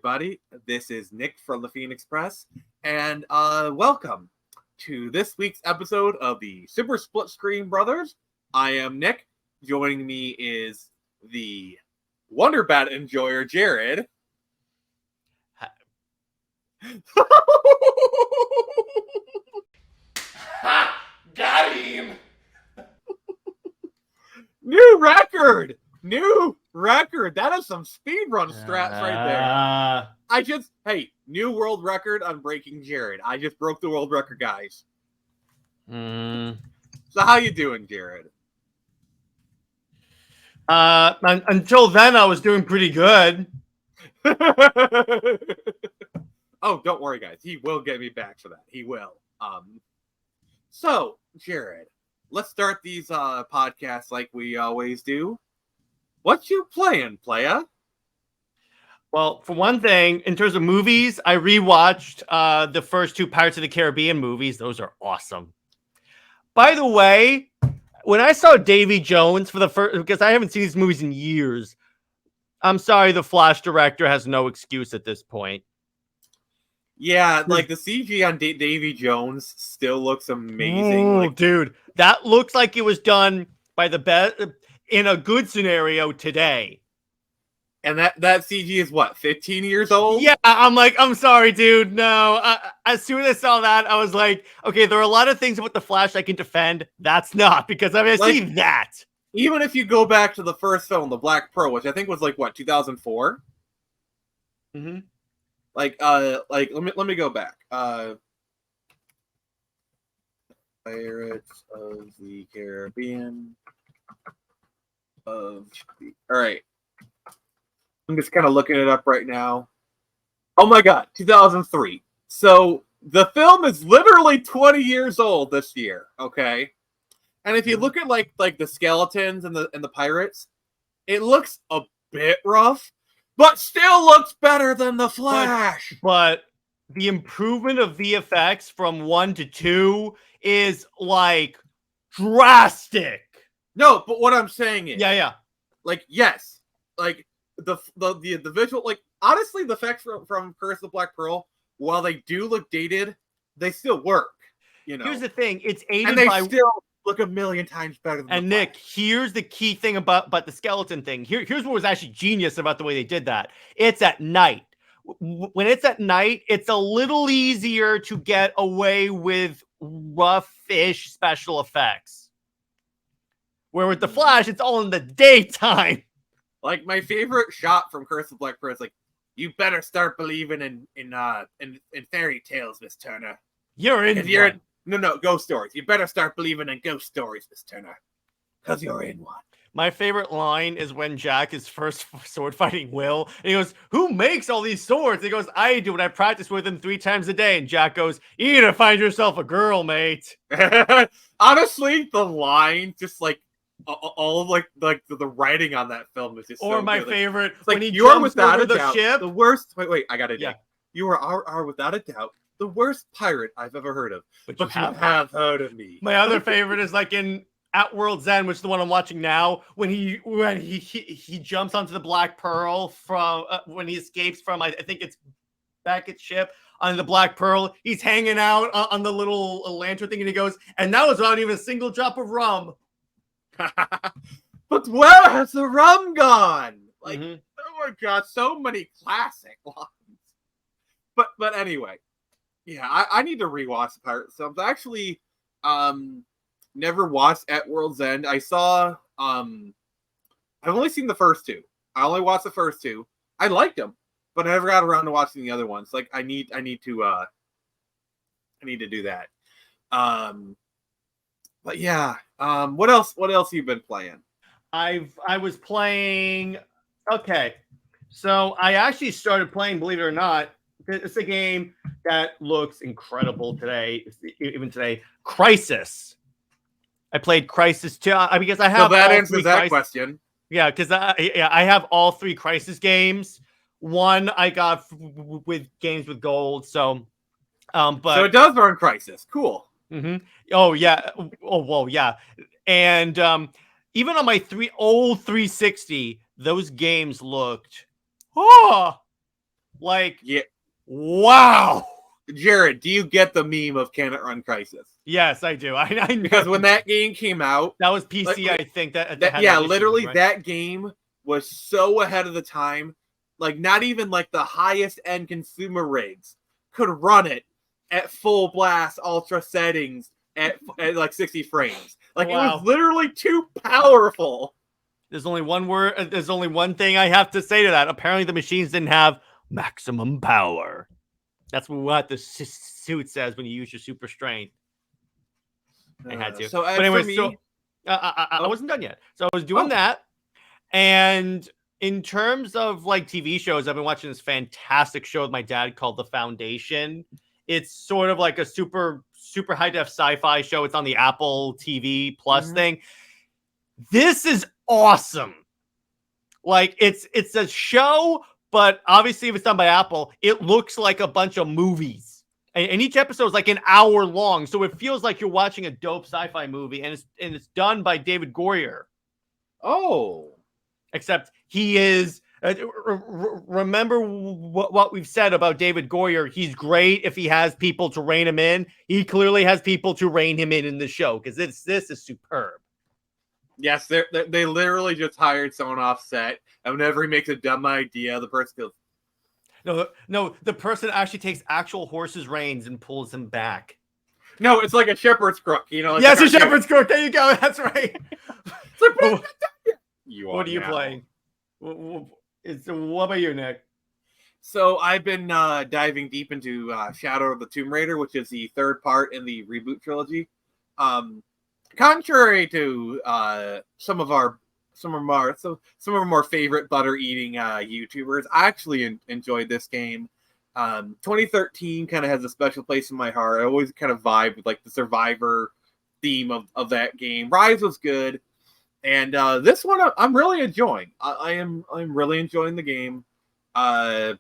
everybody. This is Nick from the Phoenix Press, and welcome to this week's episode of the Super Split Screen Brothers. I am Nick. Joining me is the Wonder Bat enjoyer, Jared. Ha! Got him! New record! New record! That is some speedrun strats right there. New world record on breaking Jared. I just broke the world record, guys. So how you doing, Jared? Until then, I was doing pretty good. Oh, don't worry, guys. He will get me back for that. He will. So, Jared, let's start these podcasts like we always do. What you playing, playa? Well, for one thing, in terms of movies, I rewatched the first two Pirates of the Caribbean movies. Those are awesome. By the way, when I saw Davy Jones for the first, because I haven't seen these movies in years, I'm sorry, the Flash director has no excuse at this point. Yeah, like the CG on Davy Jones still looks amazing. Oh, dude, that looks like it was done by the best in a good scenario today. And that CG is what, 15 years old? Yeah, I'm sorry, dude. No, as soon as I saw that, I was like, okay, there are a lot of things about the Flash I can defend. That's not, because I've seen that. Even if you go back to the first film, The Black Pearl, which I think was like what, 2004? Mm-hmm. Let me go back. Pirates of the Caribbean. All right. I'm just kind of looking it up right now. Oh my god, 2003. So the film is literally 20 years old this year, okay? And if you look at like the skeletons and the pirates, it looks a bit rough, but still looks better than the Flash. But the improvement of VFX from 1 to 2 is like drastic. No, but what I'm saying is, like, yes, like the visual, like, honestly, the effects from Curse of the Black Pearl, while they do look dated, they still work. You know, here's the thing: it's aided and they by still look a million times better than and the Nick, Flash. here's the key thing about the skeleton thing. Here's what was actually genius about the way they did that. It's at night. When it's at night, it's a little easier to get away with rough-ish special effects. Where with the Flash, it's all in the daytime. Like, my favorite shot from Curse of the Black Pearl is like, "You better start believing in fairy tales, Miss Turner. You're in No, ghost stories. You better start believing in ghost stories, Miss Turner, because you're in one." My favorite line is when Jack is first sword fighting Will, and he goes, "Who makes all these swords?" And he goes, "I do, and I practice with them 3 times a day." And Jack goes, "You need to find yourself a girl, mate." Honestly, the line, just like all of like the writing on that film is just or so my good. favorite, Like, when he you are jumps without over a the doubt ship. the worst. Wait, I got it. Yeah. You are without a doubt the worst pirate I've ever heard of. But you have heard of me. My other favorite is like in At World's End, which is the one I'm watching now, when he jumps onto the Black Pearl from when he escapes from I think it's Beckett's ship on the Black Pearl. He's hanging out on the little lantern thing, and he goes, "And that was not even a single drop of rum." But where has the rum gone? Like, oh my god, so many classic lines. But anyway, yeah, I need to rewatch the Pirate films. I actually never watched At World's End. I saw I've only seen the first 2. I only watched the first 2. I liked them, but I never got around to watching the other ones. Like, I need to do that. But yeah, what else have you been playing? I was playing. Okay, so I actually started playing. Believe it or not, it's a game that looks incredible today. Even today, Crisis. I played Crisis 2 because I have. So that answers that question. Yeah, because I have all 3 Crisis games. One I got with games with gold. So, but so it does run Crisis. Cool. Mm-hmm. Oh yeah. Oh well, yeah. And even on my 360, those games looked Like, Yeah, wow. Jared, do you get the meme of Can It Run Crisis? Yes, I do. I know. Because when that game came out, that was PC, I think that had yeah, that issue, literally right? that game was so ahead of the time. Like, not even like the highest end consumer rigs could run it at full blast ultra settings at like 60 frames. Like, it was literally too powerful. There's only one word. There's only one thing I have to say to that. Apparently, the machines didn't have maximum power. That's what the suit says when you use your super strength. I had to. So, But anyway, for me, so I wasn't done yet. So I was doing that. And in terms of like TV shows, I've been watching this fantastic show with my dad called The Foundation. It's sort of like a super high def sci-fi show. It's on the Apple TV Plus thing. This is awesome. Like, it's a show, but obviously if it's done by Apple, it looks like a bunch of movies. And each episode is like an hour long, so it feels like you're watching a dope sci-fi movie, and it's done by David Goyer. Oh. Except he is remember what we've said about David Goyer. He's great if he has people to rein him in. He clearly has people to rein him in the show, because this is superb. Yes, they literally just hired someone off set, and whenever he makes a dumb idea, the person goes, No, the person actually takes actual horse's reins and pulls him back. No, it's like a shepherd's crook, you know? Like yes, a shepherd's crook. There you go. That's right. What are you playing? What about you, Nick? So I've been diving deep into Shadow of the Tomb Raider, which is the third part in the reboot trilogy. Contrary to some of our more favorite butter eating YouTubers, I actually enjoyed this game. 2013 kind of has a special place in my heart. I always kind of vibe with like the Survivor theme of that game. Rise was good, and this one I'm really enjoying. I'm really enjoying the game. I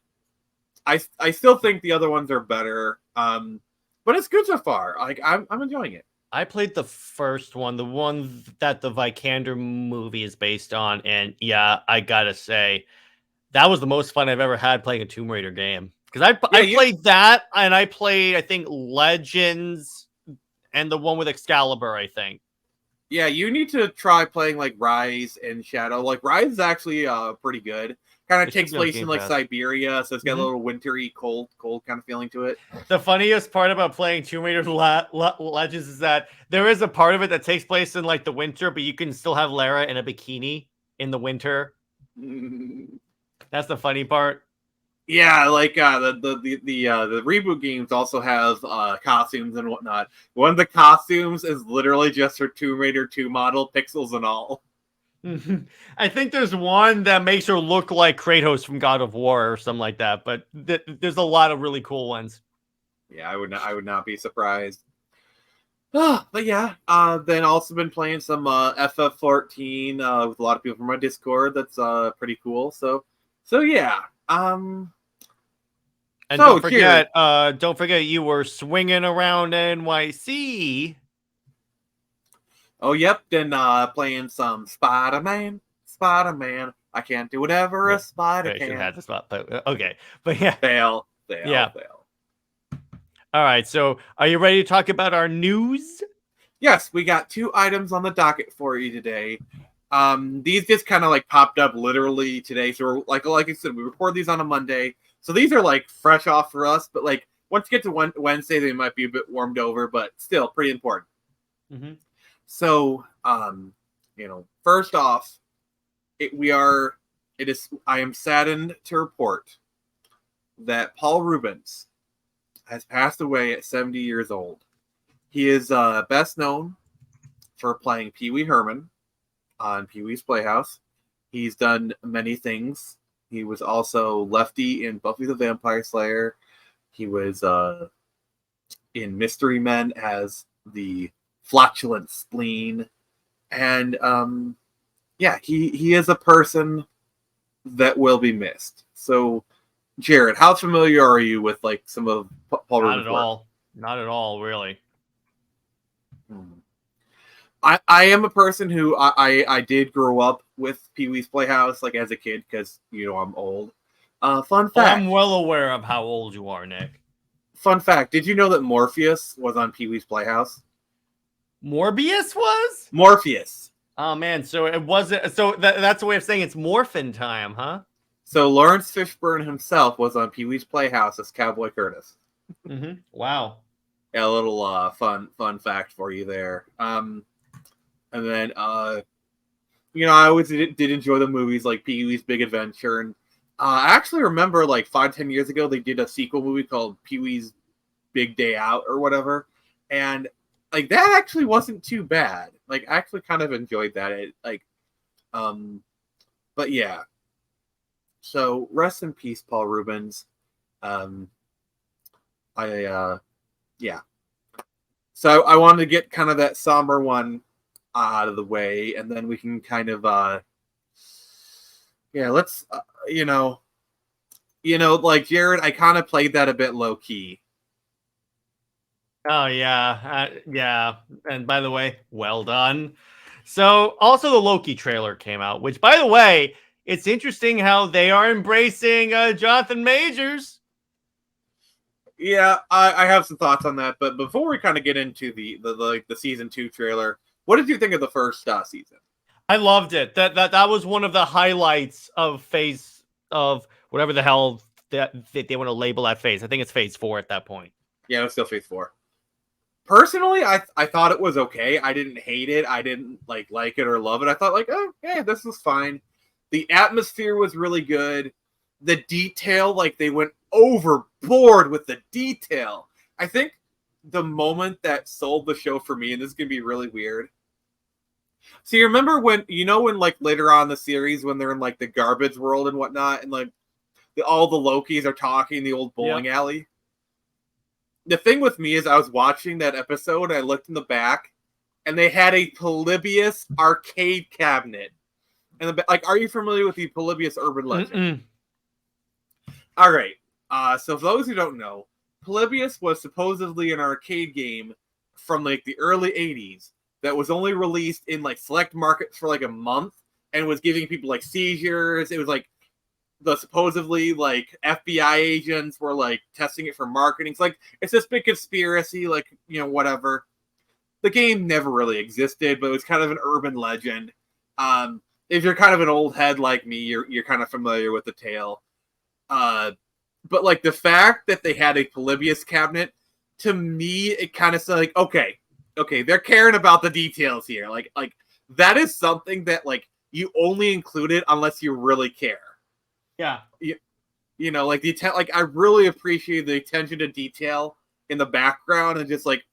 still think the other ones are better, but it's good so far. Like, I'm enjoying it. I played the first one, the one that the Vikander movie is based on, and yeah, I gotta say, that was the most fun I've ever had playing a Tomb Raider game. Because I played that, and I played, I think, Legends, and the one with Excalibur, I think. Yeah, you need to try playing like Rise and Shadow. Like, Rise is actually pretty good. Kind of takes place in like Siberia, so it's got a little wintry, cold kind of feeling to it. The funniest part about playing Tomb Raider Legends is that there is a part of it that takes place in like the winter, but you can still have Lara in a bikini in the winter. That's the funny part. Yeah, like the reboot games also have costumes and whatnot. One of the costumes is literally just her Tomb Raider 2 model, pixels and all. I think there's one that makes her look like Kratos from God of War or something like that, but there's a lot of really cool ones. Yeah, I would not be surprised. But yeah, then also been playing some FF14 with a lot of people from my Discord. That's pretty cool. So yeah. And don't forget you were swinging around NYC. Oh, yep. Then playing some Spider-Man. I can't do whatever a spider can. Had the spot, but okay. But yeah. Fail. All right. So are you ready to talk about our news? Yes, we got 2 items on the docket for you today. These just kind of like popped up literally today. So we're, like I said, we record these on a Monday. So these are like fresh off for us, but like once you get to Wednesday, they might be a bit warmed over, but still pretty important. So, first off, I am saddened to report that Paul Rubens has passed away at 70 years old. He is best known for playing Pee Wee Herman on Pee Wee's Playhouse. He's done many things. He was also Lefty in Buffy the Vampire Slayer. He was in Mystery Men as the flatulent spleen, and he is a person that will be missed. So, Jared, how familiar are you with like some of Paul Rubens' work? Not at all, really. I am a person who I did grow up with Pee Wee's Playhouse like as a kid because I'm old. Fun Oh, fact. I'm well aware of how old you are, Nick. Fun fact. Did you know that Morpheus was on Pee-wee's Playhouse? Morbius was? Morpheus. Oh man, so it wasn't. So that's a way of saying it's morphin time, huh? So Lawrence Fishburne himself was on Pee-wee's Playhouse as Cowboy Curtis. Wow. Yeah, a little fun fact for you there. And then I always did enjoy the movies like Pee-wee's Big Adventure, and I actually remember like 5-10 years ago they did a sequel movie called Pee-wee's Big Day Out or whatever, and like that actually wasn't too bad. Like I actually kind of enjoyed that. But yeah. So rest in peace, Paul Rubens. Um, yeah. So I wanted to get kind of that somber one out of the way, and then we can kind of, let's, like Jared, I kind of played that a bit low key. Oh yeah, yeah. And by the way, well done. So also the Loki trailer came out, which by the way, it's interesting how they are embracing Jonathan Majors. Yeah, I have some thoughts on that, but before we kind of get into the season 2 trailer, what did you think of the first season? I loved it. That was one of the highlights of phase of whatever the hell that they want to label that phase. I think it's phase 4 at that point. Yeah, it was still phase 4. Personally, I thought it was okay. I didn't hate it. I didn't like it or love it. I thought like, oh yeah, this was fine. The atmosphere was really good. The detail, like they went overboard with the detail. I think the moment that sold the show for me, and this is gonna be really weird. So you remember when like later on in the series when they're in like the garbage world and whatnot, and like all the Lokis are talking in the old bowling alley? The thing with me is I was watching that episode and I looked in the back and they had a Polybius arcade cabinet. And like, are you familiar with the Polybius urban legend? All right. So for those who don't know, Polybius was supposedly an arcade game from like the early 80s that was only released in like select markets for like a month and was giving people like seizures. It was like the supposedly like FBI agents were like testing it for marketing. It's like it's this big conspiracy, like whatever. The game never really existed, but it was kind of an urban legend. If you're kind of an old head like me, you're kind of familiar with the tale. But like the fact that they had a Polybius cabinet, to me, it kind of said like, okay, they're caring about the details here. Like that is something that like you only include it unless you really care. Yeah. Like the like I really appreciate the attention to detail in the background and just like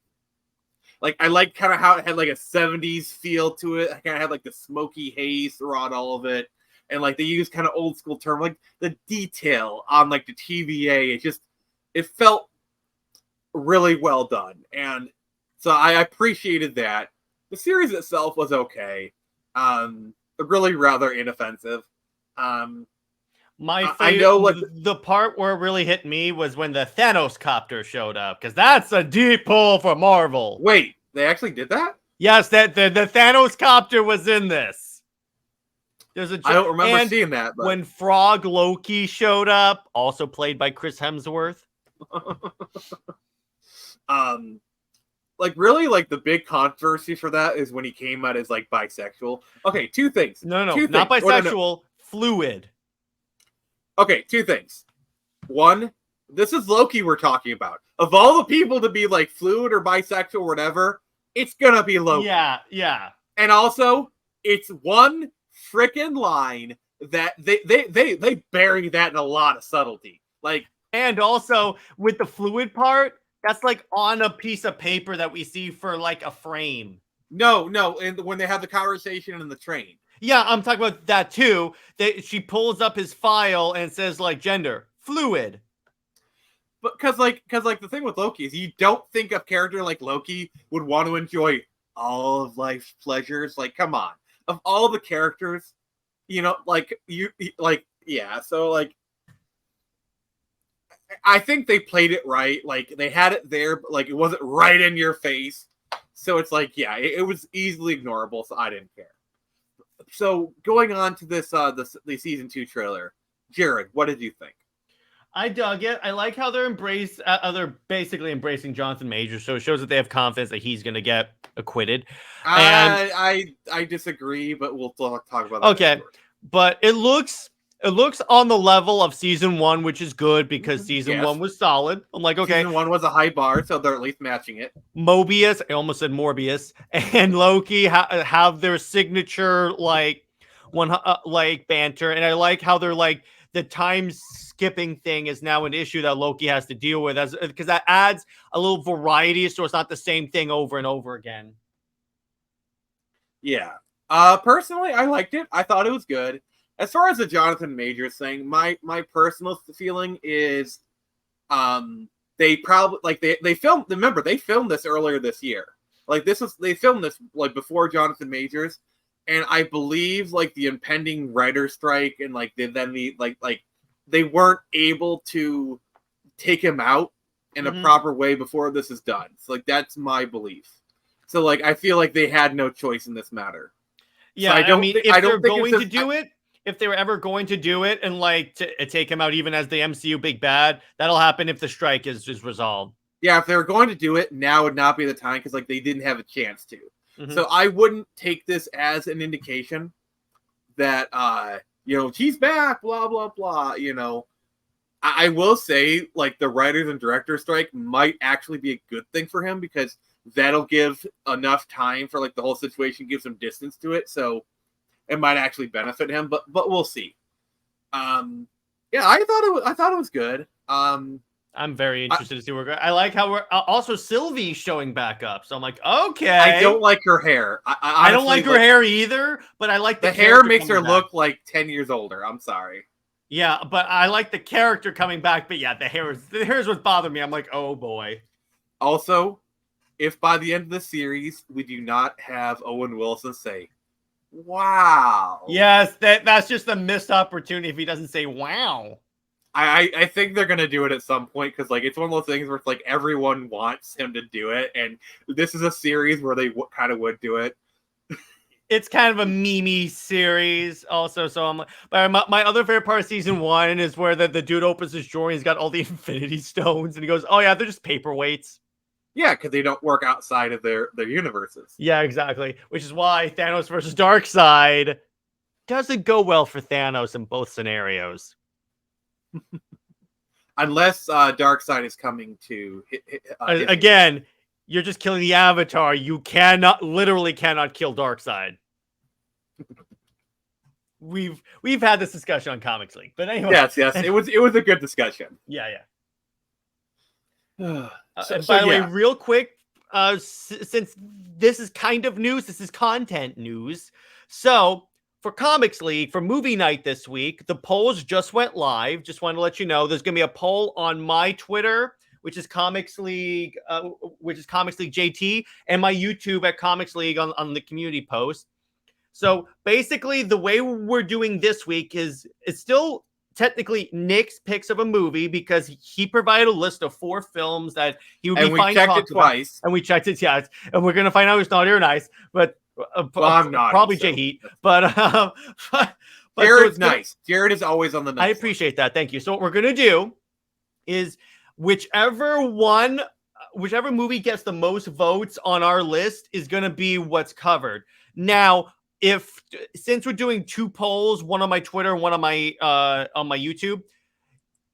I like kind of how it had like a 70s feel to it. I kind of had like the smoky haze throughout all of it. And like they use kind of old school term, like the detail on like the TVA. It felt really well done. And so I appreciated that. The series itself was okay. Really rather inoffensive. My favorite, I know, like the part where it really hit me was when the Thanos copter showed up, because that's a deep pull for Marvel. Wait, they actually did that? Yes, that the Thanos copter was in this. I don't remember seeing that. But... When Frog Loki showed up, also played by Chris Hemsworth. Like really, like the big controversy for that is when he came out as like bisexual. Okay, two things. No, Oh, not bisexual, no. Fluid. Okay, two things. One, this is Loki we're talking about. Of all the people to be like fluid or bisexual or whatever, it's gonna be Loki. Yeah. And also, it's one freaking line that they bury that in a lot of subtlety. Like, and also with the fluid part, that's like on a piece of paper that we see for like a frame. No, and when they have the conversation in the train. Yeah, I'm talking about that too. She pulls up his file and says like gender fluid. But because the thing with Loki is you don't think a character like Loki would want to enjoy all of life's pleasures. Like, come on, of all the characters, So like, I think they played it right. Like they had it there, but like it wasn't right in your face. So it's like, yeah, it was easily ignorable. So I didn't care. So going on to this the season 2 trailer, Jared, what did you think? I dug it. I like how they're basically embracing Jonathan Majors, so it shows that they have confidence that he's going to get acquitted. And I disagree, but we'll talk about that. Okay, but it looks on the level of season 1, which is good because season 1 was solid. I'm like, okay, season 1 was a high bar, so they're at least matching it. Mobius, I almost said Morbius, and Loki have their signature like banter, and I like how they're like the time skipping thing is now an issue that Loki has to deal with, because that adds a little variety, so it's not the same thing over and over again. Yeah. Personally, I liked it. I thought it was good. As far as the Jonathan Majors thing, my personal feeling is, they probably they filmed. Remember, they filmed this earlier this year. They filmed this like before Jonathan Majors. And I believe like the impending writer strike and they weren't able to take him out in a proper way before this is done. So like that's my belief. So like I feel like they had no choice in this matter. Yeah, so if they were ever going to do it and like to take him out even as the MCU big bad, that'll happen if the strike is resolved. Yeah, if they were going to do it, now would not be the time because like they didn't have a chance to. So I wouldn't take this as an indication that, he's back, blah, blah, blah, I will say, like, the writers and directors strike might actually be a good thing for him because that'll give enough time for, like, the whole situation, give some distance to it, so it might actually benefit him, but we'll see. I thought it was good. I'm very interested to see where we're going. I like how we're also Sylvie's showing back up. So I'm like, okay. I don't like her hair. I don't like her hair either, but I like the hair makes her look like 10 years older. I'm sorry. Yeah, but I like the character coming back. But yeah, the hair is what bothered me. I'm like, oh boy. Also, if by the end of the series we do not have Owen Wilson say, wow. Yes, that's just a missed opportunity if he doesn't say wow. I think they're gonna do it at some point because like it's one of those things where it's like everyone wants him to do it, and this is a series where they kind of would do it. It's kind of a meme series, also. So I'm like, but my other favorite part of season 1 is where the dude opens his drawer and he's got all the Infinity Stones, and he goes, "Oh yeah, they're just paperweights." Yeah, because they don't work outside of their universes. Yeah, exactly. Which is why Thanos versus Darkseid doesn't go well for Thanos in both scenarios. Unless Darkseid is coming to again, you're just killing the Avatar. You literally cannot kill Darkseid. We've had this discussion on Comics League, but anyway. Yes, it was a good discussion. Yeah. By the way, real quick, since this is kind of news, this is content news. So for Comics League, for movie night this week, the polls just went live. Just wanted to let you know there's going to be a poll on my Twitter, which is Comics League JT, and my YouTube at Comics League on the community post. So basically, the way we're doing this week is it's still technically Nick's picks of a movie because he provided a list of 4 films that he would be fine to talk about. And we checked it, yes. And we're going to find out who's naughty or nice, but I'm naughty, probably Jay Heat. But Jared's nice. Jared is always on the nice. I appreciate that. Thank you. So what we're going to do is whichever movie gets the most votes on our list is going to be what's covered. Now, since we're doing 2 polls, one on my Twitter, one on my YouTube,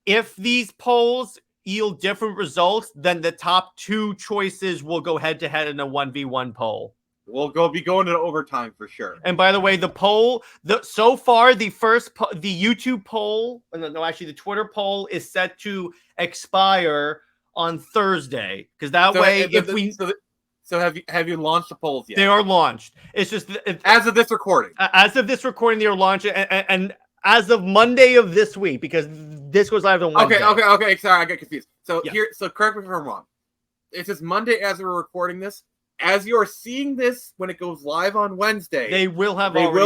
if these polls yield different results, then the top 2 choices will go head to head in a 1v1 poll. We'll be going to overtime for sure. And by the way, the poll, so far, the YouTube poll, the Twitter poll is set to expire on Thursday. Because So have you launched the polls yet? They are launched. It's just as of this recording. As of this recording, they are launched, and as of Monday of this week, because this goes live on Wednesday. Okay. Sorry, I got confused. So so correct me if I'm wrong. It says Monday as we're recording this. As you're seeing this, when it goes live on Wednesday, they will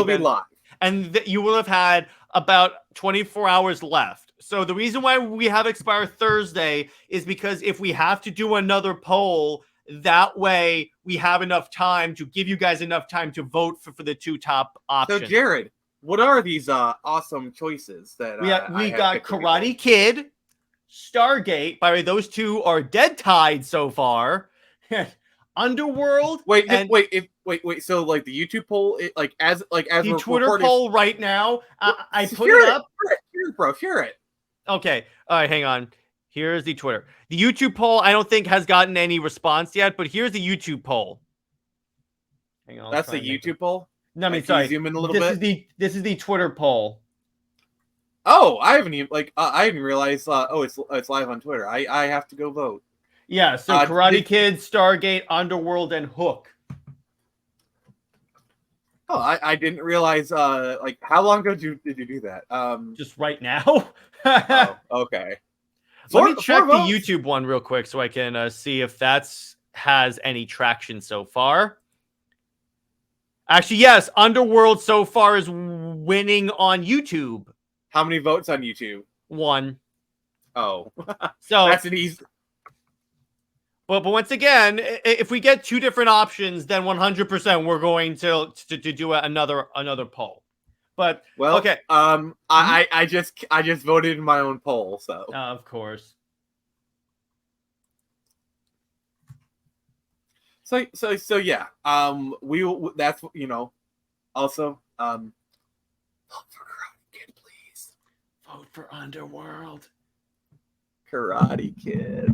be live, and you will have had about 24 hours left. So the reason why we have expire Thursday is because if we have to do another poll, that way we have enough time to give you guys enough time to vote for the 2 top options. So Jared, what are these awesome choices that we got Karate Kid, Stargate. By the way, those two are dead tied so far. Underworld. Wait. So like the YouTube poll, as the we're Twitter recording, poll right now. I put share it up. Share it, bro. Share it. Okay. All right. Hang on. Here's the Twitter. The YouTube poll, I don't think has gotten any response yet, but here's the YouTube poll. Hang on. That's the YouTube poll. No, I mean, sorry. Zoom in a little bit. This is the Twitter poll. Oh, I haven't even I didn't realize. It's live on Twitter. I have to go vote. Yeah. So Karate Kid, Stargate, Underworld, and Hook. Oh, I didn't realize. How long ago did you do that? Just right now. Oh, okay. Let me check the YouTube one real quick so I can see if that's has any traction so far. Actually, yes, Underworld so far is winning on YouTube. How many votes on YouTube? 1. Oh, so that's an easy. But once again, if we get 2 different options, then 100% we're going to do another poll. But well, okay. I just voted in my own poll, so of course. So yeah. That's also vote for Karate Kid, please. Vote for Underworld. Karate Kid.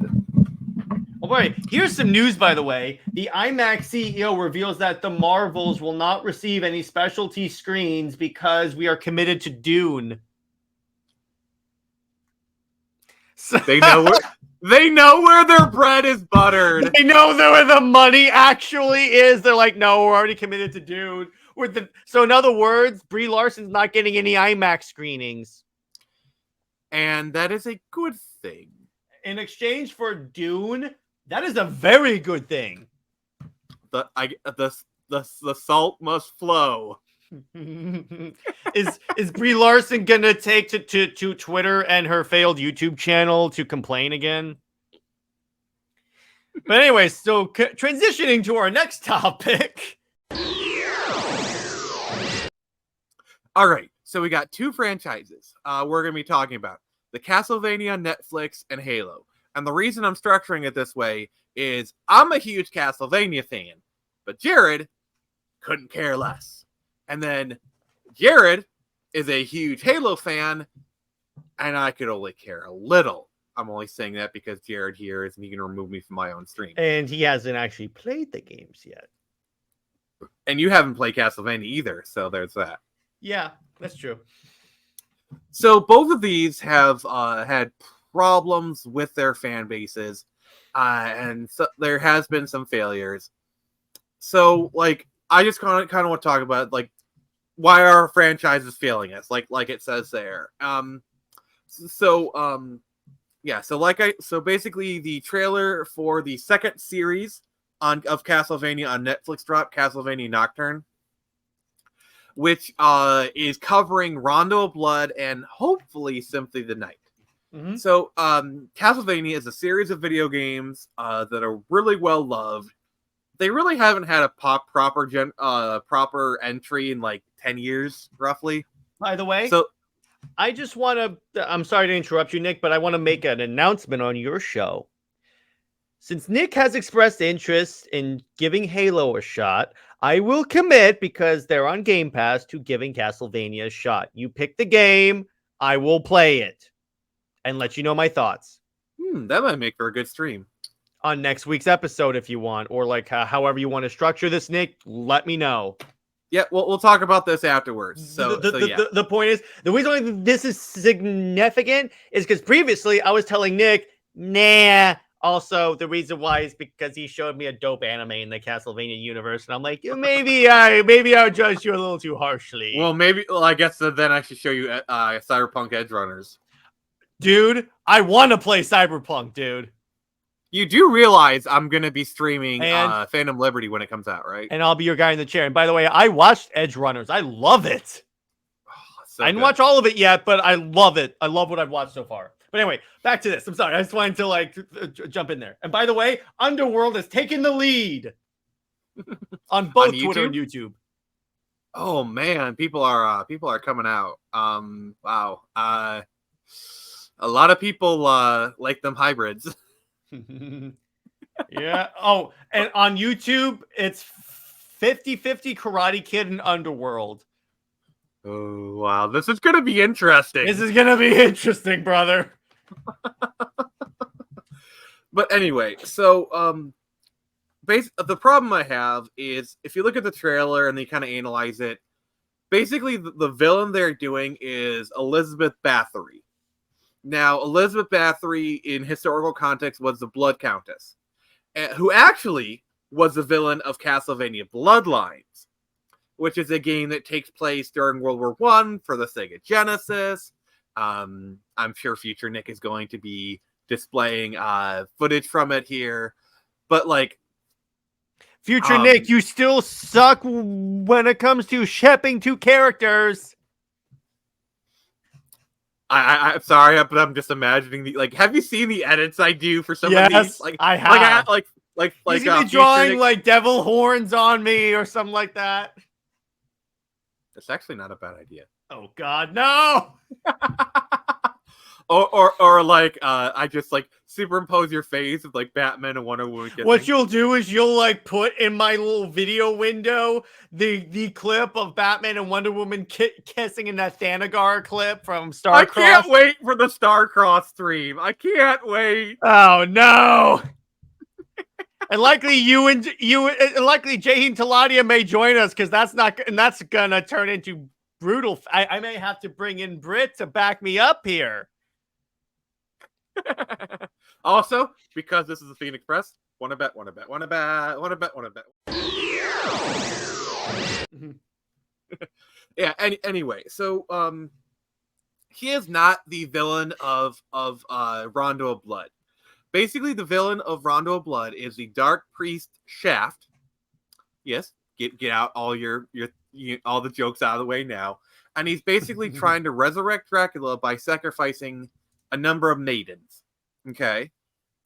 Oh boy, here's some news, by the way. The IMAX CEO reveals that the Marvels will not receive any specialty screens because we are committed to Dune. So they know where their bread is buttered. They know where the money actually is. They're like, no, we're already committed to Dune. So in other words, Brie Larson's not getting any IMAX screenings. And that is a good thing. In exchange for Dune, that is a very good thing. The salt must flow. Is Brie Larson gonna take to Twitter and her failed YouTube channel to complain again? But anyway, so transitioning to our next topic. All right, so we got 2 franchises we're gonna be talking about: the Castlevania, Netflix, and Halo. And the reason I'm structuring it this way is I'm a huge Castlevania fan, but Jared couldn't care less. And then Jared is a huge Halo fan, and I could only care a little. I'm only saying that because Jared here is going to remove me from my own stream. And he hasn't actually played the games yet. And you haven't played Castlevania either, so there's that. Yeah, that's true. So both of these have had problems with their fan bases, and so there has been some failures. So, I just kind of want to talk about why our franchise is failing us, like it says there. So basically, the trailer for the second series of Castlevania on Netflix dropped, Castlevania Nocturne, which is covering Rondo of Blood and hopefully Symphony of the Night. Mm-hmm. So, Castlevania is a series of video games that are really well loved. They really haven't had a proper entry in 10 years, roughly. By the way, so I just want to. I'm sorry to interrupt you, Nick, but I want to make an announcement on your show. Since Nick has expressed interest in giving Halo a shot, I will commit, because they're on Game Pass, to giving Castlevania a shot. You pick the game, I will play it and let you know my thoughts. That might make for a good stream. On next week's episode, if you want, or however you want to structure this, Nick, let me know. Yeah, we'll talk about this afterwards. So, the point is, the reason why this is significant is because previously I was telling Nick, nah. Also, the reason why is because he showed me a dope anime in the Castlevania universe, and I'm like, maybe I judged you a little too harshly. Well, I guess then I should show you Cyberpunk Edge Runners. Dude, I want to play Cyberpunk, dude. You do realize I'm going to be streaming Phantom Liberty when it comes out, right? And I'll be your guy in the chair. And by the way, I watched Edge Runners. I love it. I didn't watch all of it yet, but I love it. I love what I've watched so far. But anyway, back to this. I'm sorry. I just wanted to jump in there. And by the way, Underworld has taken the lead on both Twitter and YouTube. Oh man, people are coming out. Wow. A lot of people like them hybrids. Yeah. Oh, and on YouTube, it's 50-50 Karate Kid and Underworld. Oh wow, this is gonna be interesting. This is gonna be interesting, brother. But anyway, so the problem I have is if you look at the trailer and they kind of analyze it, basically the villain they're doing is Elizabeth Bathory. Now, Elizabeth Bathory, in historical context, was the Blood Countess, who actually was the villain of Castlevania Bloodlines, which is a game that takes place during World War I for the Sega Genesis. I'm sure future Nick is going to be displaying footage from it here. But, like, future Nick, you still suck when it comes to shipping two characters. I'm sorry, but I'm just imagining the like. Have you seen the edits I do for some of these? Like, I have. Like, he's gonna be drawing like devil horns on me or something like that. That's actually not a bad idea. Oh God, no! or like I just like superimpose your face with like Batman and Wonder Woman kissing. What you'll do is you'll like put in my little video window the clip of Batman and Wonder Woman kissing in that Thanagar clip from Starcross. I can't wait for the Starcross stream. I can't wait. Oh no! And likely likely Jahin Taladia may join us because that's gonna turn into brutal. I may have to bring in Brit to back me up here. Also, because this is the Phoenix Press, wanna bet. Yeah, anyway, so he is not the villain of Rondo of Blood. Basically, the villain of Rondo of Blood is the Dark Priest Shaft. Yes, get out all your all the jokes out of the way now. And he's basically trying to resurrect Dracula by sacrificing a number of maidens. Okay.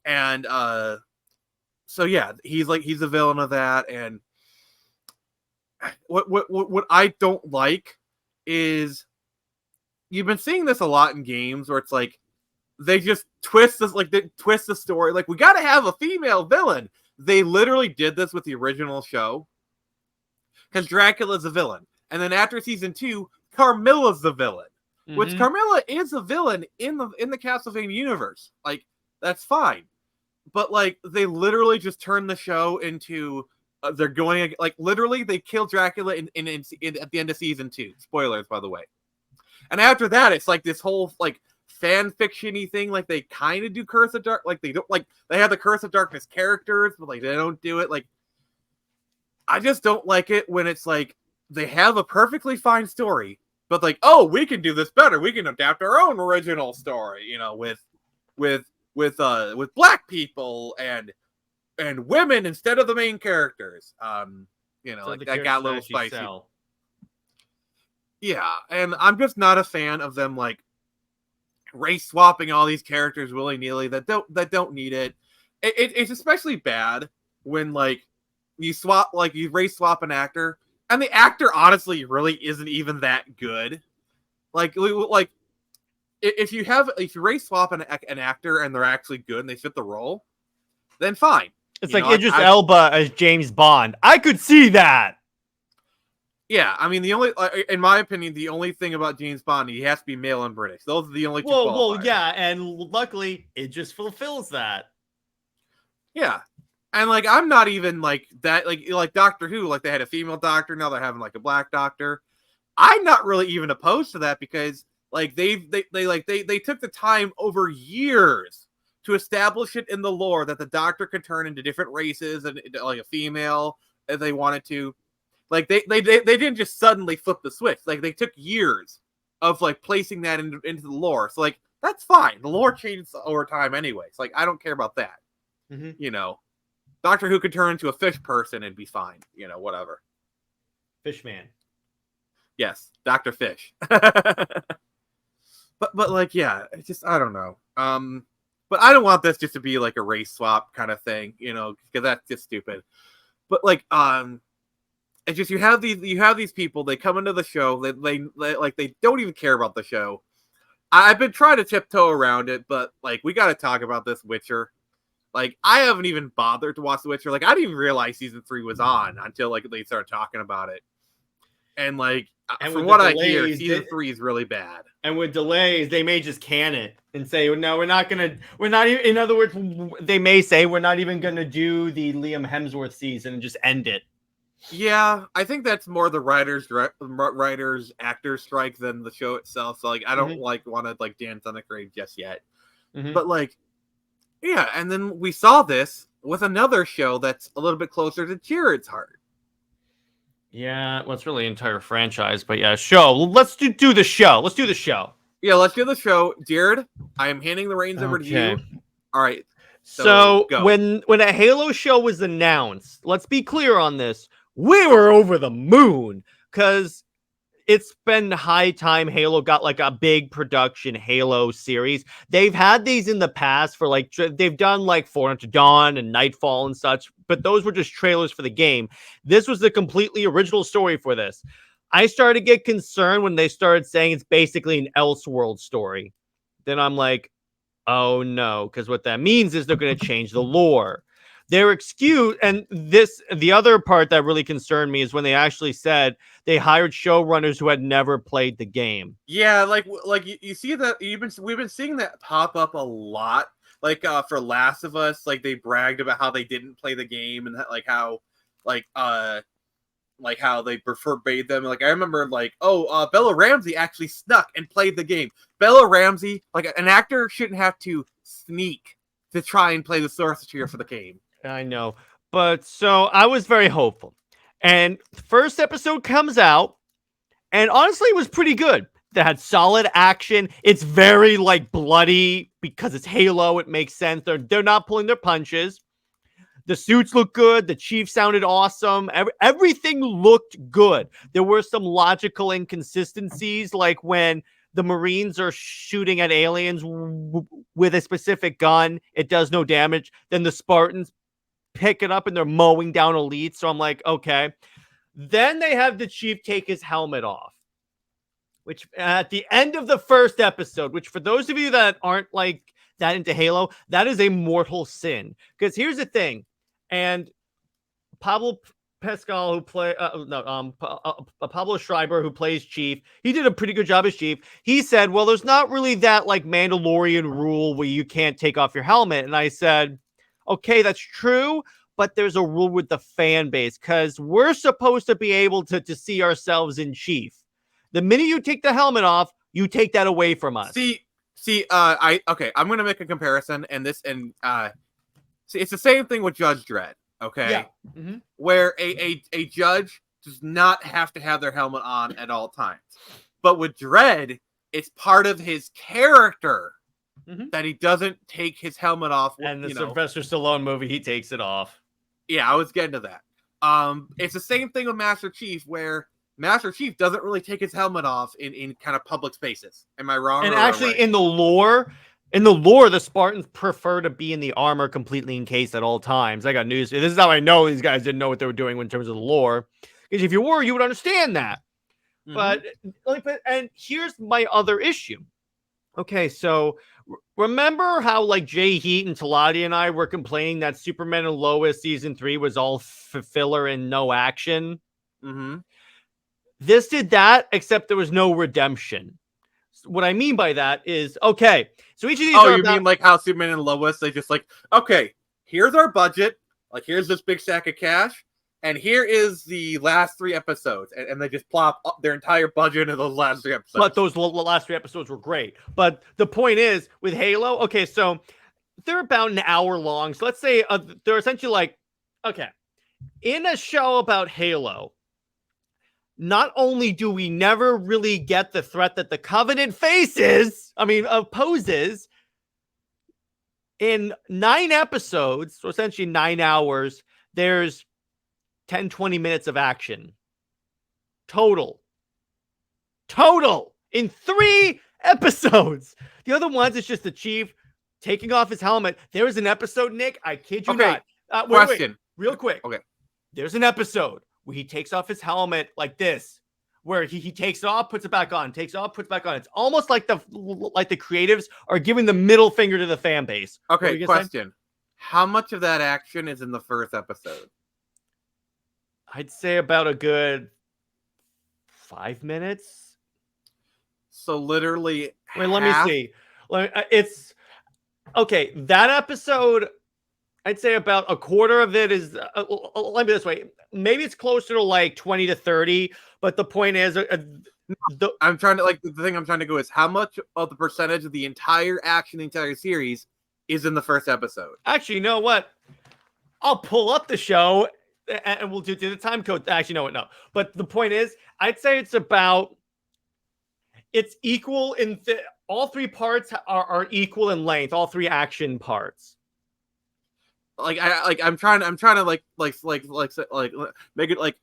And so yeah, he's the villain of that. And what I don't like is you've been seeing this a lot in games where it's like they just twist the story. Like, we gotta have a female villain. They literally did this with the original show. Because Dracula's a villain. And then after season 2, Carmilla's the villain. Mm-hmm. Which Carmilla is a villain in the Castlevania universe. Like, that's fine. But like, they literally just turned the show into they're going like literally they kill Dracula in at the end of season 2. Spoilers, by the way. And after that, it's like this whole like fan fiction-y thing. Like, they kind of do Curse of Dark. Like, they don't like they have the Curse of Darkness characters, but like they don't do it. Like, I just don't like it when it's like they have a perfectly fine story, but like, oh, we can do this better. We can adapt our own original story, you know, with black people and women instead of the main characters. You know, so like that got a little spicy. Yeah, and I'm just not a fan of them like race swapping all these characters willy-nilly that don't need it. It's especially bad when like you race swap an actor and the actor honestly really isn't even that good. Like if you race swap an actor and they're actually good and they fit the role, then fine. It's like Idris Elba as James Bond. I could see that. Yeah, I mean, in my opinion, the only thing about James Bond, he has to be male and British. Those are the only two qualifiers. Well, yeah, and luckily, it just fulfills that. Yeah, and like, I'm not even like that. Like Doctor Who, like they had a female doctor, now they're having like a black doctor. I'm not really even opposed to that because like they took the time over years to establish it in the lore that the doctor could turn into different races and like a female if they wanted to. Like they didn't just suddenly flip the switch. Like, they took years of like placing that into the lore. So like, that's fine. The lore changes over time anyway. So like, I don't care about that. Mm-hmm. You know, Doctor Who could turn into a fish person and be fine. You know, whatever. Fishman. Yes, Dr. Fish. But like, yeah, it's just, I don't know. But I don't want this just to be like a race swap kind of thing, you know, because that's just stupid. But like, it's just you have these people. They come into the show. They don't even care about the show. I've been trying to tiptoe around it, but like we got to talk about this Witcher. Like I haven't even bothered to watch The Witcher. Like I didn't even realize season 3 was on until like they started talking about it. And like from what I hear, season 3 is really bad. And with delays, they may just can it and say, "No, we're not gonna. We're not." In other words, they may say we're not even gonna do the Liam Hemsworth season and just end it. Yeah, I think that's more the writers actors strike than the show itself. So like I don't want to like dance on the grave just yet. But like yeah, and then we saw this with another show that's a little bit closer to Jared's heart. Yeah, well, it's really an entire franchise, but yeah, show. Let's do the show. Let's do the show. Yeah, let's do the show. Jared, I am handing the reins over to you. All right. So when a Halo show was announced, let's be clear on this. We were over the moon because it's been high time Halo got like a big production Halo series. They've had these in the past for like, they've done like Forerunner Dawn and Nightfall and such, but those were just trailers for the game. This was the completely original story for this. I started to get concerned when they started saying it's basically an Elseworld story. Then I'm like, oh no, because what that means is they're going to change the lore. Their excuse, and the other part that really concerned me is when they actually said they hired showrunners who had never played the game. Yeah, like you see that we've been seeing that pop up a lot. Like for Last of Us, like they bragged about how they didn't play the game and how they forbade them. Like I remember Bella Ramsey actually snuck and played the game. Bella Ramsey, like an actor shouldn't have to sneak to try and play the source material for the game. I know. But so I was very hopeful. And the first episode comes out, and honestly, it was pretty good. They had solid action. It's very like bloody because it's Halo. It makes sense. They're not pulling their punches. The suits look good. The chief sounded awesome. Everything looked good. There were some logical inconsistencies, like when the Marines are shooting at aliens with a specific gun, it does no damage. Then the Spartans pick it up and they're mowing down elites. So I'm like, okay. Then they have the chief take his helmet off, which at the end of the first episode, which for those of you that aren't like that into Halo, that is a mortal sin. Because here's the thing, and Pablo Pascal, Pablo Schreiber, who plays Chief, he did a pretty good job as Chief. He said, well, there's not really that like Mandalorian rule where you can't take off your helmet. And I said, okay, that's true, but there's a rule with the fan base because we're supposed to be able to see ourselves in Chief. The minute you take the helmet off, you take that away from us. I'm gonna make a comparison, and it's the same thing with Judge Dredd. Okay, yeah. Where a judge does not have to have their helmet on at all times, but with Dredd, it's part of his character that he doesn't take his helmet off. And the Sylvester Stallone movie, he takes it off. Yeah, I was getting to that. It's the same thing with Master Chief, where Master Chief doesn't really take his helmet off in kind of public spaces. Am I wrong? And actually, right? in the lore, the Spartans prefer to be in the armor completely encased at all times. I got news. This is how I know these guys didn't know what they were doing in terms of the lore. Because if you were, you would understand that. But here's my other issue. Okay, so remember how like Jay Heat and Talati and I were complaining that Superman and Lois season 3 was all filler and no action? This did that, except there was no redemption. What I mean by that is, okay, so each of these you mean like how Superman and Lois, they just like, okay, here's our budget, like here's this big stack of cash, and here is the last 3 episodes, and they just plop up their entire budget into those last 3 episodes. But those last 3 episodes were great. But the point is, with Halo, okay, so they're about an hour long. So let's say they're essentially like, okay, in a show about Halo, not only do we never really get the threat that the Covenant opposes, in 9 episodes, so essentially 9 hours, there's 10, 20 minutes of action. Total. In 3 episodes. The other ones, it's just the chief taking off his helmet. There was an episode, Nick, I kid you not. Question. Wait, real quick. Okay. There's an episode where he takes off his helmet like this, where he takes it off, puts it back on, takes it off, puts it back on. It's almost like the creatives are giving the middle finger to the fan base. Okay, question. How much of that action is in the first episode? I'd say about a good 5 minutes. So literally Wait, let me see. It's okay. That episode, I'd say about a quarter of it is. Let me this way. Maybe it's closer to like 20 to 30. But the point is, I'm trying to the thing I'm trying to go is how much of the percentage of the entire action, the entire series, is in the first episode. Actually, you know what? I'll pull up the show and we'll do the time code. Actually, no. But the point is, I'd say it's equal in all three parts are equal in length. All three action parts. I'm trying to make it like,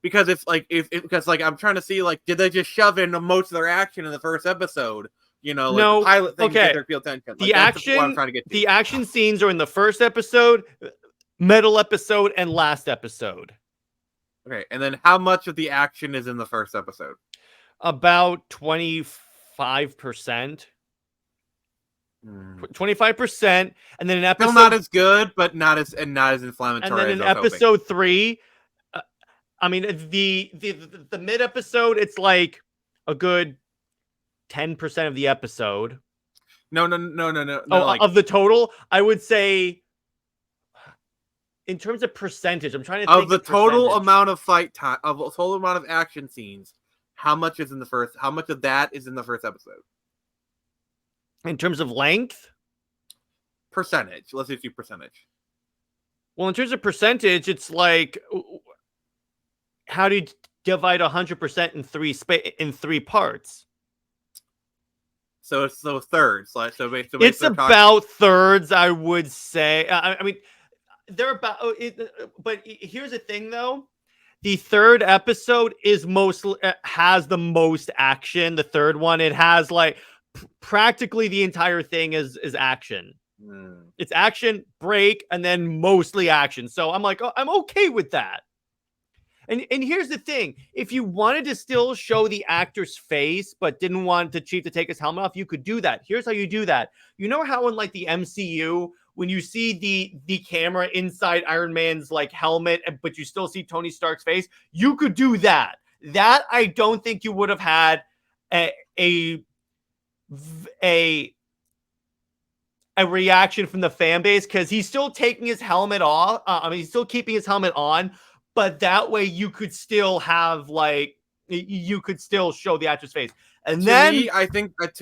because it's like because I'm trying to see did they just shove in most of their action in the first episode? No, the pilot thing okay. Their field tension. The action, what I'm trying to get to. The action scenes are in the first episode, middle episode, and last episode. Okay, and then how much of the action is in the first episode? About 25%. 25%, and then an episode still not as good, but not as inflammatory. And then in episode 3, I mean the mid episode, it's like a good 10% of the episode. No. Of the total, I would say, in terms of percentage, I'm trying to think of the total amount of fight time, of the total amount of action scenes. How much is in the first? How much of that is in the first episode? In terms of length? Percentage. Let's do percentage. Well, in terms of percentage, it's like, how do you divide 100% in three parts? So it's thirds. It's about thirds, I would say. I mean, they're about but here's the thing, though. The third episode is has the most action. The third one, it has practically the entire thing is action. It's action, break, and then mostly action. So I'm like, oh, I'm okay with that. And here's the thing. If you wanted to still show the actor's face, but didn't want the chief to take his helmet off, you could do that. Here's how you do that. You know how in the MCU, when you see the camera inside Iron Man's helmet, but you still see Tony Stark's face, you could do that. That I don't think you would have had a reaction from the fan base, because he's still taking his helmet off. He's still keeping his helmet on, but that way you could still have you could still show the actor's face. And I think what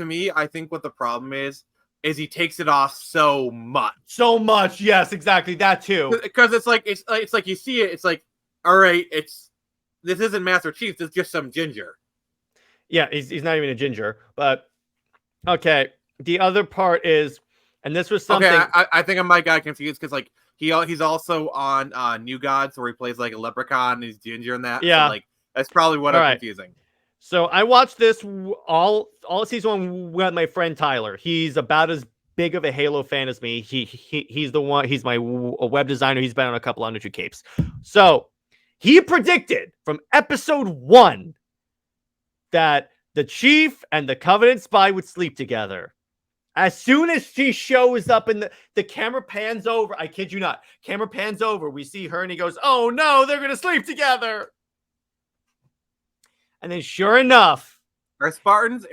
the problem is he takes it off so much. Yes, exactly. That too. Because it's like you see it. It's like, all right, this isn't Master Chief. It's just some ginger. Yeah, he's not even a ginger. But okay, the other part is, and this was something. Okay, I think I might got confused because he's also on New Gods, where he plays a leprechaun and he's ginger in that. Yeah, so, that's probably what I'm confusing. So I watched this all season 1 with my friend Tyler. He's about as big of a Halo fan as me. He's the one. He's my web designer. He's been on a couple Undertale capes. So he predicted from episode 1 that the Chief and the Covenant spy would sleep together. As soon as she shows up and the camera pans over, I kid you not, camera pans over, we see her and he goes, "Oh no, they're going to sleep together." And then sure enough, are Spartans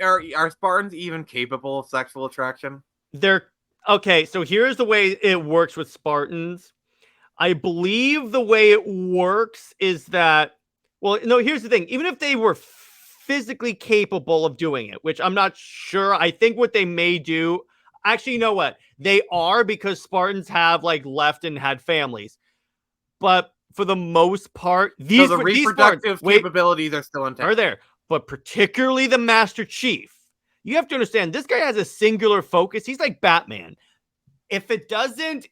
even capable of sexual attraction? They're okay. So here's the way it works with Spartans. I believe the way it works is that, well, no, here's the thing. Even if they were physically capable of doing it, which I'm not sure, I think what they may do, actually, you know what? They are, because Spartans have left and had families. But for the most part, the reproductive capabilities are still intact. Are there? But particularly the Master Chief. You have to understand, this guy has a singular focus. He's like Batman. If it doesn't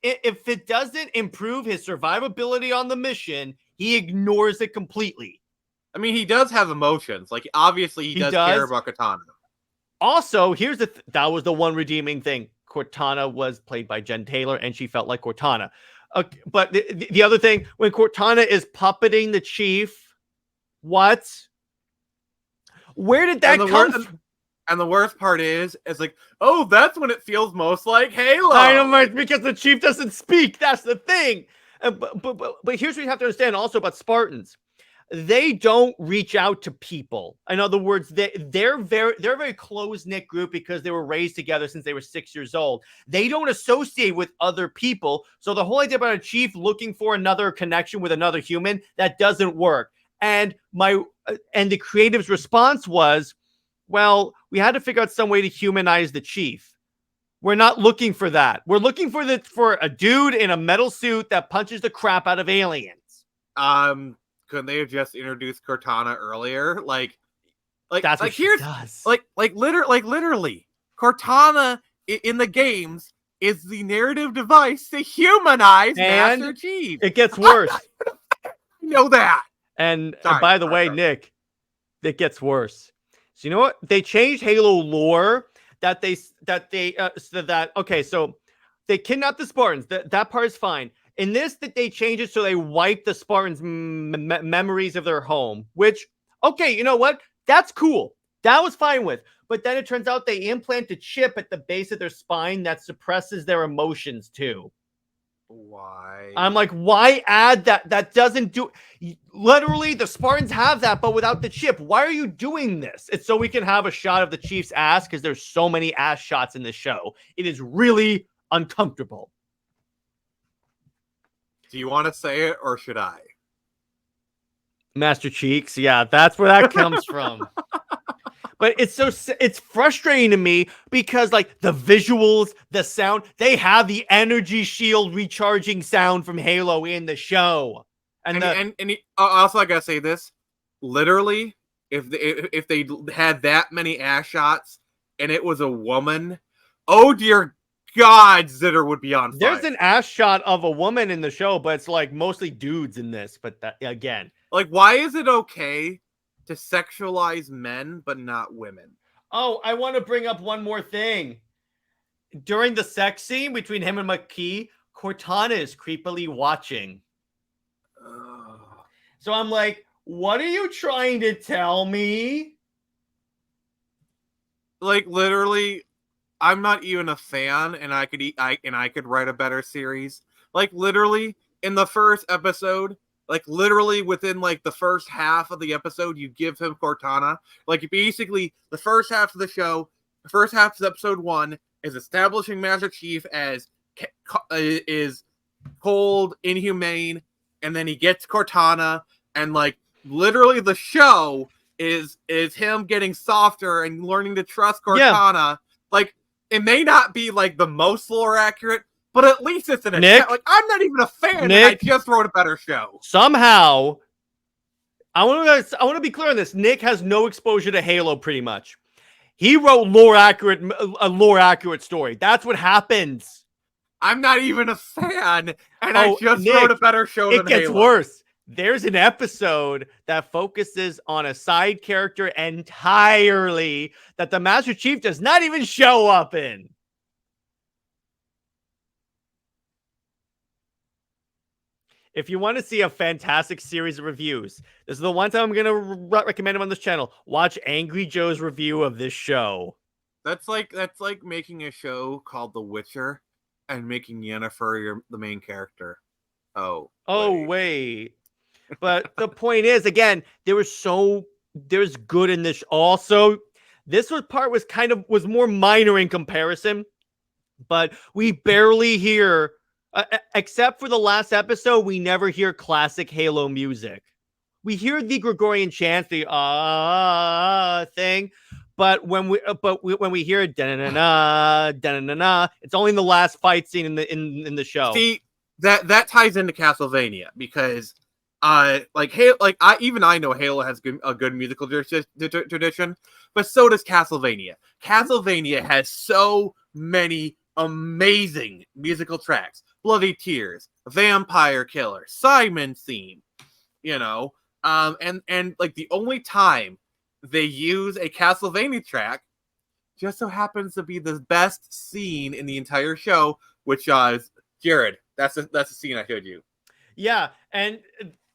improve his survivability on the mission, he ignores it completely. I mean, he does have emotions. Obviously, he does care about Cortana. Also, here's that was the one redeeming thing. Cortana was played by Jen Taylor, and she felt like Cortana. But the other thing, when Cortana is puppeting the chief, what? Where did that come from? And the worst part is like, oh, that's when it feels most like Halo. Dynamite, because the chief doesn't speak. That's the thing. But here's what you have to understand also about Spartans. They don't reach out to people. In other words, they're a very close-knit group because they were raised together since they were 6 years old. They don't associate with other people. So the whole idea about a chief looking for another connection with another human, that doesn't work. And the creative's response was, well, we had to figure out some way to humanize the chief. We're not looking for that. We're looking for a dude in a metal suit that punches the crap out of aliens. Couldn't they have just introduced Cortana earlier? Like that's what she does. Literally, Cortana in the games is the narrative device to humanize Master Chief. It gets worse. I know that. And by the way, Nick, it gets worse. So you know what? They changed Halo lore so they kidnapped the Spartans. That part is fine. In this, that they change it so they wipe the Spartans' memories of their home, which, okay, you know what? That's cool. That was fine with. But then it turns out they implant a chip at the base of their spine that suppresses their emotions too. Why? I'm like, why add that? That doesn't do. Literally, the Spartans have that, but without the chip. Why are you doing this? It's so we can have a shot of the Chief's ass because there's so many ass shots in this show. It is really uncomfortable. Do you want to say it or should I? Master Cheeks, yeah, that's where that comes from. But it's frustrating to me because like the visuals, the sound, they have the energy shield recharging sound from Halo in the show. And also I gotta say this, literally, if they had that many ass shots and it was a woman, oh dear God, Zitter would be on fire. There's an ass shot of a woman in the show, but it's like mostly dudes in this. But that, again, like, why is it okay to sexualize men but not women? Oh, I want to bring up one more thing. During the sex scene between him and McKee, Cortana is creepily watching. So I'm like, what are you trying to tell me? Like, literally, I'm not even a fan, and I could write a better series. Like, literally, in the first episode, like, literally within, like, the first half of the episode, you give him Cortana. Like, basically, the first half of the show, the first half of episode 1 is establishing Master Chief as is cold, inhumane, and then he gets Cortana, and, like, literally the show is him getting softer and learning to trust Cortana. Yeah. Like, it may not be, like, the most lore accurate, but at least it's an attempt. Like, I'm not even a fan, Nick, and I just wrote a better show. Somehow, I want to be clear on this. Nick has no exposure to Halo, pretty much. He wrote a lore accurate story. That's what happens. I'm not even a fan, and I just wrote a better show than Halo. It gets worse. There's an episode that focuses on a side character entirely that the Master Chief does not even show up in. If you want to see a fantastic series of reviews, this is the one time I'm going to recommend them on this channel. Watch Angry Joe's review of this show. That's like making a show called The Witcher and making Yennefer the main character. Oh, wait. But the point is, again, there's good in this. Also, this part was more minor in comparison, but we barely hear, except for the last episode, we never hear classic Halo music. We hear the Gregorian chant, the thing, but when we hear it, da-na-na-na, it's only in the last fight scene in the show. See, that ties into Castlevania because I know Halo has a good musical tradition, but so does Castlevania. Castlevania has so many amazing musical tracks: Bloody Tears, Vampire Killer, Simon's Theme, and like the only time they use a Castlevania track just so happens to be the best scene in the entire show, which is Jared. That's the scene I showed you. Yeah, and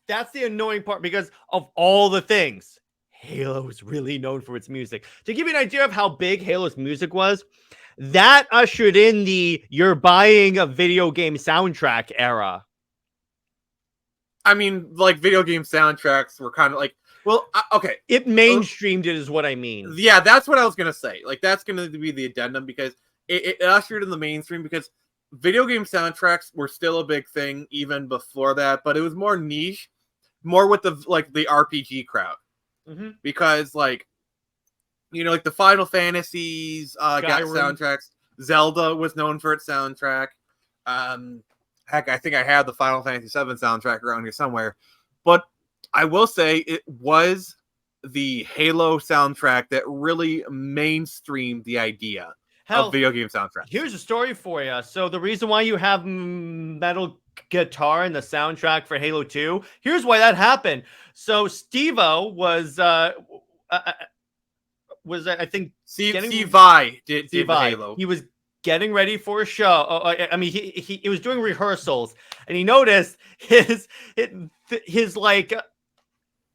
that's the annoying part because of all the things. Halo is really known for its music. To give you an idea of how big Halo's music was, that ushered in the you're buying a video game soundtrack era. I mean, like video game soundtracks were kind of like, well, okay, it mainstreamed it is what I mean. Yeah, that's what I was gonna say. Like that's gonna be the addendum because it ushered in the mainstream because video game soundtracks were still a big thing even before that, but it was more niche, more with the RPG crowd. Mm-hmm. Because like like the Final Fantasies got soundtracks. Zelda was known for its soundtrack. Heck, I think I have the Final Fantasy VII soundtrack around here somewhere. But I will say it was the Halo soundtrack that really mainstreamed the idea of video game soundtracks. Here's a story for you. So the reason why you have metal guitar in the soundtrack for Halo 2, here's why that happened. So Steve-O was I think Steve Vai did Halo. He was getting ready for a show. I mean, he was doing rehearsals, and he noticed his like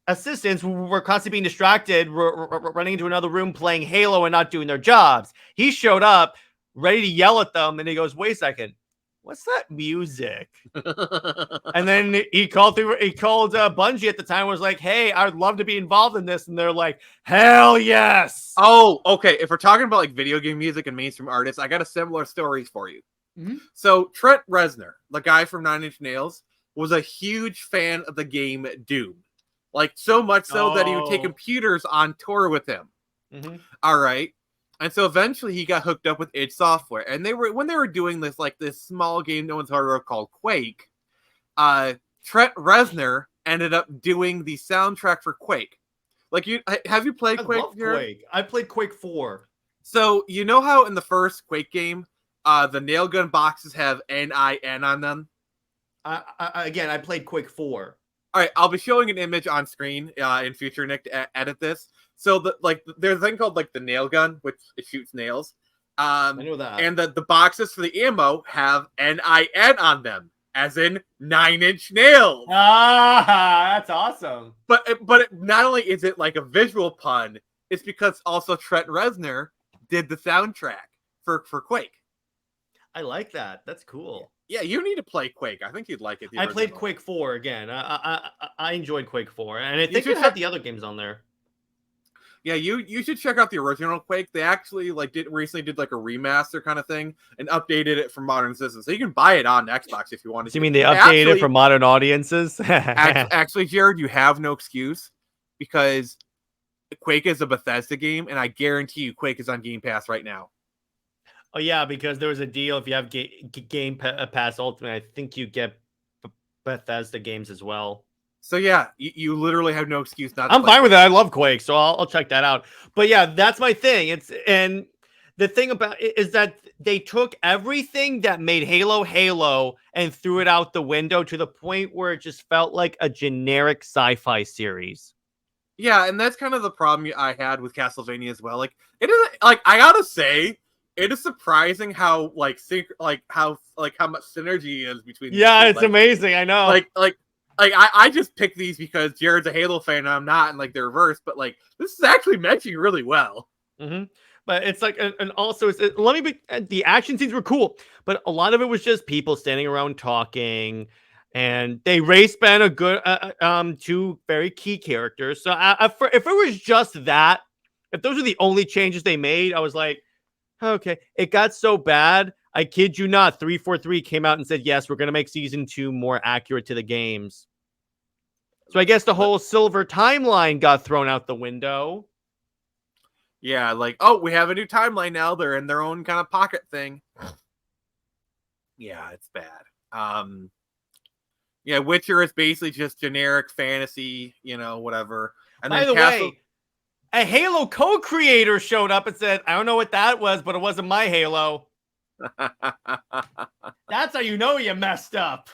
assistants were constantly being distracted, running into another room playing Halo and not doing their jobs. He showed up ready to yell at them, and he goes, "Wait a second, what's that music?" And then he called Bungie at the time, was like, "Hey, I'd love to be involved in this," and they're like, "Hell yes!" Oh, okay. If we're talking about like video game music and mainstream artists, I got a similar story for you. Mm-hmm. So Trent Reznor, the guy from Nine Inch Nails, was a huge fan of the game Doom. Like so much so that he would take computers on tour with him. Mm-hmm. All right. And so eventually he got hooked up with id Software. And when they were doing this, like this small game no one's heard of called Quake, Trent Reznor ended up doing the soundtrack for Quake. Like have you played Quake? I love Quake. I played Quake 4. So you know how in the first Quake game, the nail gun boxes have NIN on them? I played Quake 4. All right, I'll be showing an image on screen in future, Nick, to edit this. So there's a thing called like the nail gun, which it shoots nails. I know that. And the boxes for the ammo have NIN on them, as in 9 Inch Nails. That's awesome. But not only is it like a visual pun, it's because also Trent Reznor did the soundtrack for Quake. I like that. That's cool. Yeah, you need to play Quake. I think you'd like it. I played Quake 4 again. I enjoyed Quake 4, and I think it had the other games on there. Yeah, you should check out the original Quake. They actually recently did like a remaster kind of thing and updated it for modern systems. So you can buy it on Xbox if you want to. So you mean they updated it for modern audiences? Actually, Jared, you have no excuse because Quake is a Bethesda game, and I guarantee you Quake is on Game Pass right now. Oh yeah, because there was a deal. If you have Game Pass Ultimate, I think you get Bethesda games as well. So yeah, you literally have no excuse not to. I'm fine with it. I love Quake, so I'll check that out. But yeah, that's my thing. And the thing about it is that they took everything that made Halo and threw it out the window to the point where it just felt like a generic sci-fi series. Yeah, and that's kind of the problem I had with Castlevania as well. Like it is like I gotta say, it is surprising how how much synergy is between. Yeah, it's amazing. I know. I just picked these because Jared's a Halo fan and I'm not, and like the reverse. But like this is actually matching really well. Mm-hmm. But it's like, and also, the action scenes were cool, but a lot of it was just people standing around talking, and they race ban a good two very key characters. So if it was just that, if those are the only changes they made, I was like, okay. It got so bad. I kid you not, 343 came out and said, yes, we're going to make season 2 more accurate to the games. So I guess the whole silver timeline got thrown out the window. Yeah, like, oh, we have a new timeline now. They're in their own kind of pocket thing. Yeah, it's bad. Yeah, Witcher is basically just generic fantasy, whatever. And by the way, a Halo co-creator showed up and said, I don't know what that was, but it wasn't my Halo. That's how you know you messed up.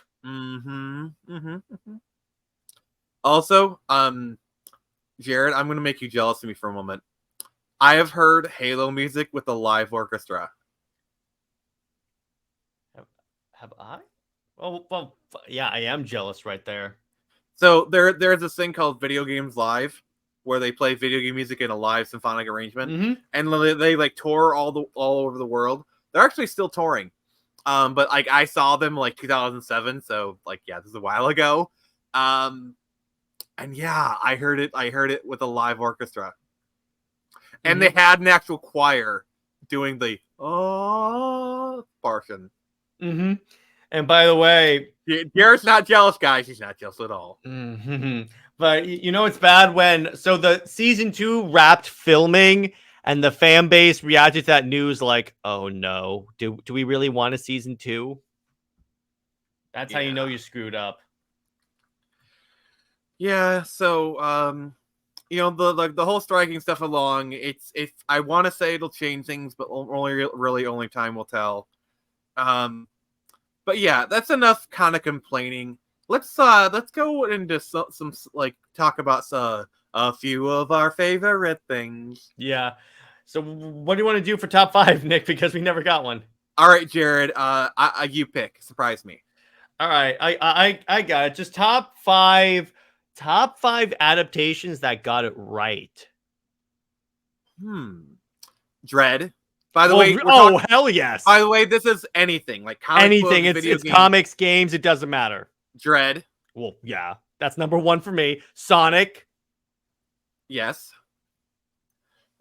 Also, Jared, I'm going to make you jealous of me for a moment. I have heard Halo music with a live orchestra. Have I? Oh, well, yeah, I am jealous right there. So there's this thing called Video Games Live, where they play video game music in a live symphonic arrangement, and they like tour all over the world. They're actually still touring, but like I saw them like 2007, so like yeah, this is a while ago, and yeah, I heard it with a live orchestra, and they had an actual choir doing the portion. And by the way, Garrett's not jealous, guys. He's not jealous at all. But it's bad when the season 2 wrapped filming and the fan base reacted to that news like, oh no, do we really want a season 2? That's how you know you screwed up. Yeah, so the whole striking stuff along, it's I want to say it'll change things, but only time will tell. But yeah, that's enough kind of complaining. Let's go into some like talk about a few of our favorite things. Yeah. So what do you want to do for top 5, Nick? Because we never got one. All right, Jared. You pick. Surprise me. All right, I got it. Just top 5 adaptations that got it right. Dread. By the way, hell yes. By the way, this is anything like anything. It's comics, games. It doesn't matter. Dread. Well, yeah, that's number 1 for me. Sonic. Yes.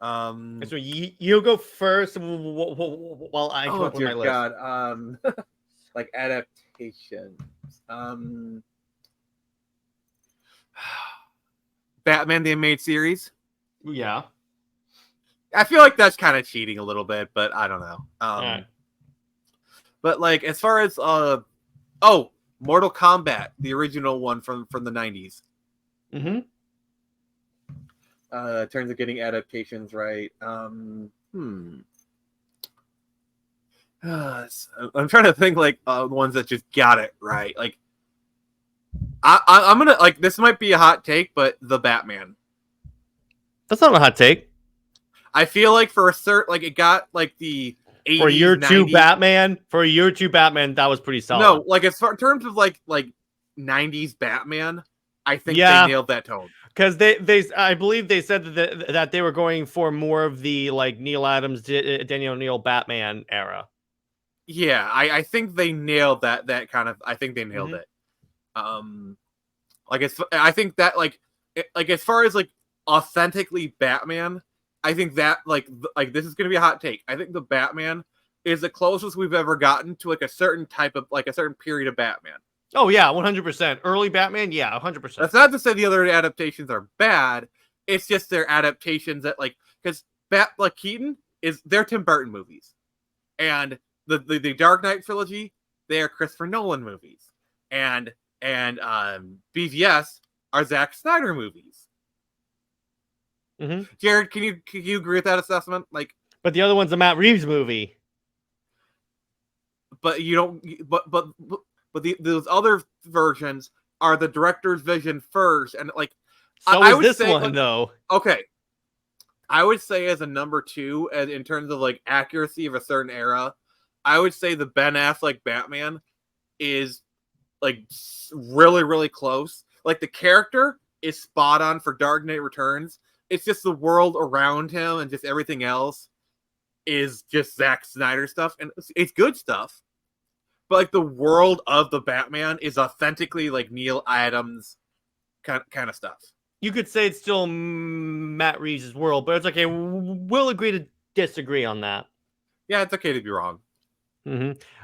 So you go first while I go through my list. God. Like adaptations. Batman the Animated Series. Yeah. I feel like that's kind of cheating a little bit, but I don't know. Right. But like as far as Mortal Kombat, the original one from the 90s. In terms of getting adaptations right. I'm trying to think like ones that just got it right. Like I'm gonna like this might be a hot take, but the Batman. That's not a hot take. I feel like for a certain like it got like the 80s, for year 2 90s. Batman. For year 2 Batman, that was pretty solid. No, like as far in terms of like 90s Batman, I think they nailed that tone. Because I believe they said that they were going for more of the like Neil Adams, Daniel O'Neill Batman era. Yeah, I think they nailed that kind of. I think they nailed it. Like I think that like as far as like authentically Batman, I think that like this is gonna be a hot take. I think the Batman is the closest we've ever gotten to like a certain type of like a certain period of Batman. Oh yeah, 100%. Early Batman, yeah, 100%. That's not to say the other adaptations are bad. It's just their adaptations that like because Keaton they're Tim Burton movies, and the Dark Knight trilogy, they are Christopher Nolan movies, and BVS are Zack Snyder movies. Jared, can you agree with that assessment? Like, but the other one's a Matt Reeves movie. But you don't. But those other versions are the director's vision first, and like. So I is this one like, though? Okay, I would say as a number 2, in terms of like accuracy of a certain era, I would say the Ben Affleck Batman is like really really close. Like the character is spot on for Dark Knight Returns. It's just the world around him and just everything else is just Zack Snyder stuff, and it's good stuff. But like the world of the Batman is authentically like Neil Adams kind of stuff. You could say it's still Matt Reeves' world, but it's okay. We'll agree to disagree on that. Yeah, it's okay to be wrong.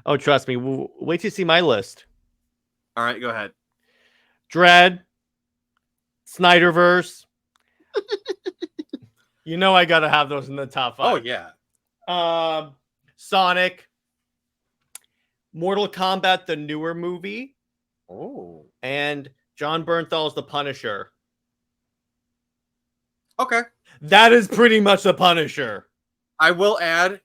Oh, trust me. Wait till you see my list. All right, go ahead. Dread, Snyderverse. I gotta have those in the top 5. Oh yeah. Sonic, Mortal Kombat, the newer movie. Oh. And John Bernthal's The Punisher. Okay. That is pretty much The Punisher. I will add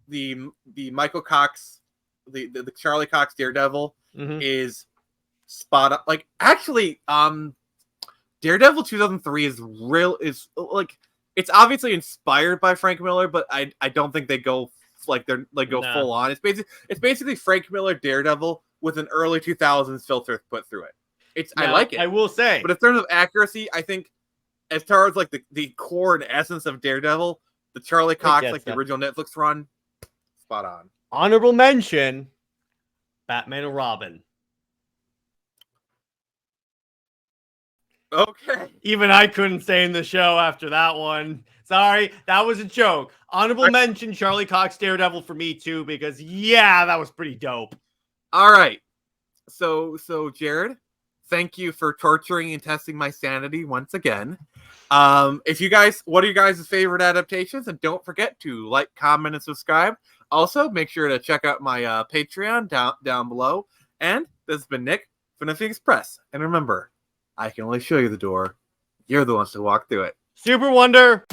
the Michael Cox, the Charlie Cox Daredevil is spot on. Like actually, Daredevil 2003 is like it's obviously inspired by Frank Miller, but I don't think they go like they're like go full on. It's basically Frank Miller Daredevil with an early 2000s filter put through it. I like it. I will say, but in terms of accuracy, I think as far as like the core and essence of Daredevil, the Charlie Cox like the original Netflix run, spot on. Honorable mention, Batman and Robin. Okay. Even I couldn't stay in the show after that one. Sorry, that was a joke. Honorable mention, Charlie Cox Daredevil for me too, because yeah, that was pretty dope. All right. So Jared, thank you for torturing and testing my sanity once again. If you guys, what are you guys' favorite adaptations? And don't forget to like, comment, and subscribe. Also, make sure to check out my Patreon down below. And this has been Nick from the Phoenix Press. And remember, I can only show you the door. You're the ones to walk through it. Super Wonder.